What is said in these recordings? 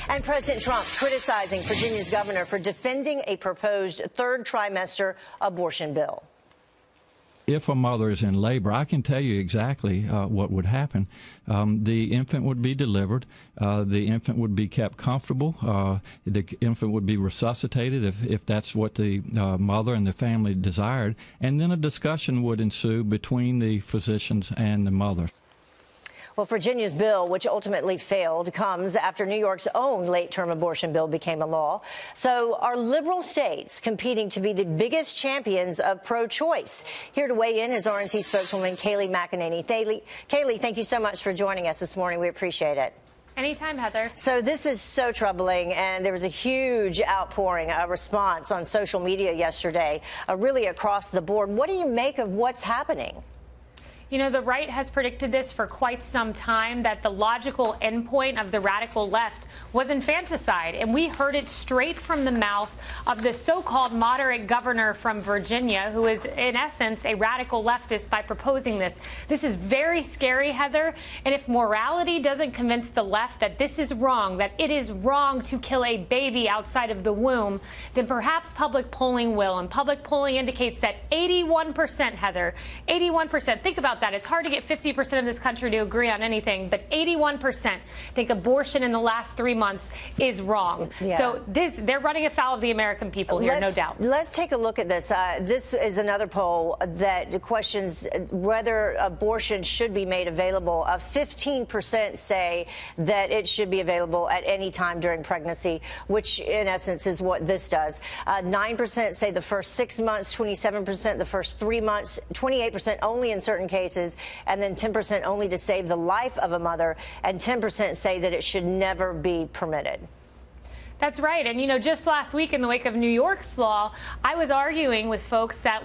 And President Trump criticizing Virginia's governor for defending a proposed third trimester abortion bill. If a mother is in labor, I can tell you exactly what would happen. The infant would be delivered. The infant would be kept comfortable. The infant would be resuscitated if that's what the mother and the family desired. And then a discussion would ensue between the physicians and the mother. Well, Virginia's bill, which ultimately failed, comes after New York's own late-term abortion bill became a law. So are liberal states competing to be the biggest champions of pro-choice? Here to weigh in is RNC spokeswoman Kayleigh McEnany. Kayleigh, thank you so much for joining us this morning. We appreciate it. Anytime, Heather. So this is so troubling, and there was a huge outpouring, a response on social media yesterday, really across the board. What do you make of what's happening? You know, the right has predicted this for quite some time, that the logical endpoint of the radical left was infanticide. And we heard it straight from the mouth of the so-called moderate governor from Virginia, who is, in essence, a radical leftist by proposing this. This is very scary, Heather. And if morality doesn't convince the left that this is wrong, that it is wrong to kill a baby outside of the womb, then perhaps public polling will. And public polling indicates that 81%, Heather, 81%, think about that. It's hard to get 50% of this country to agree on anything, but 81% think abortion in the last 3 months is wrong. Yeah. So they're running afoul of the American people here, no doubt. Let's take a look at this. This is another poll that questions whether abortion should be made available. 15% say that it should be available at any time during pregnancy, which in essence is what this does. 9% say the first 6 months, 27% the first 3 months, 28% only in certain cases, and then 10% only to save the life of a mother, and 10% say that it should never be permitted. That's right. And, you know, just last week in the wake of New York's law, I was arguing with folks that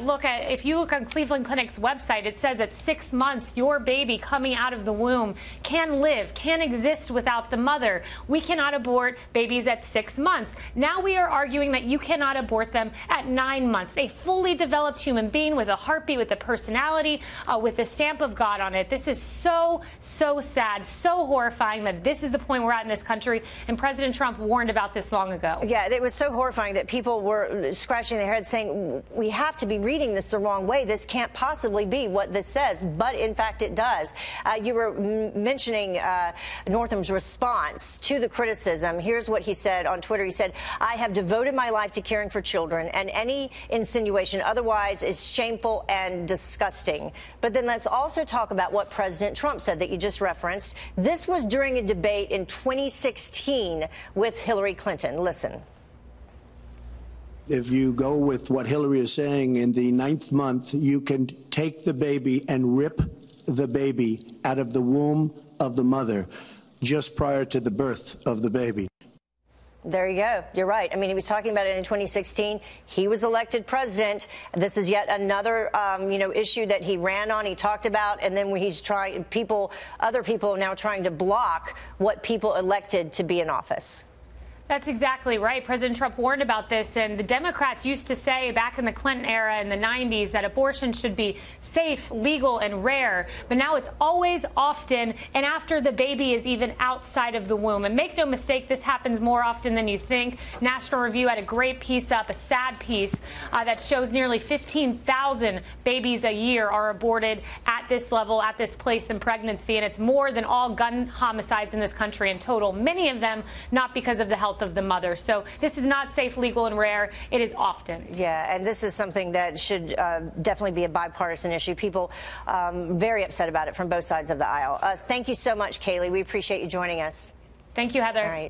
if you look on Cleveland Clinic's website, it says at 6 months, your baby coming out of the womb can live, can exist without the mother. We cannot abort babies at 6 months. Now we are arguing that you cannot abort them at 9 months. A fully developed human being with a heartbeat, with a personality, with the stamp of God on it. This is so, so sad, so horrifying that this is the point we're at in this country. And President Trump warned about this long ago. Yeah, it was so horrifying that people were scratching their heads saying, we have to be reading this the wrong way. This can't possibly be what this says. But in fact, it does. You were mentioning Northam's response to the criticism. Here's what he said on Twitter. He said, I have devoted my life to caring for children, and any insinuation otherwise is shameful and disgusting. But then let's also talk about what President Trump said that you just referenced. This was during a debate in 2016 with Hillary Clinton. Listen. If you go with what Hillary is saying, in the 9th month, you can take the baby and rip the baby out of the womb of the mother just prior to the birth of the baby. There you go. You're right. I mean, he was talking about it in 2016. He was elected president. This is yet another, issue that he ran on. He talked about, and then he's trying. Other people are now trying to block what people elected to be in office. That's exactly right. President Trump warned about this, and the Democrats used to say back in the Clinton era in the 90s that abortion should be safe, legal, and rare. But now it's always, often, and after the baby is even outside of the womb. And make no mistake, this happens more often than you think. National Review had a great piece up, a sad piece, that shows nearly 15,000 babies a year are aborted at this level, at this place in pregnancy. And it's more than all gun homicides in this country in total, many of them not because of the health of the mother. So this is not safe, legal, and rare. It is often. Yeah, and this is something that should definitely be a bipartisan issue. People very upset about it from both sides of the aisle. Thank you so much, Kayleigh. We appreciate you joining us. Thank you, Heather. All right.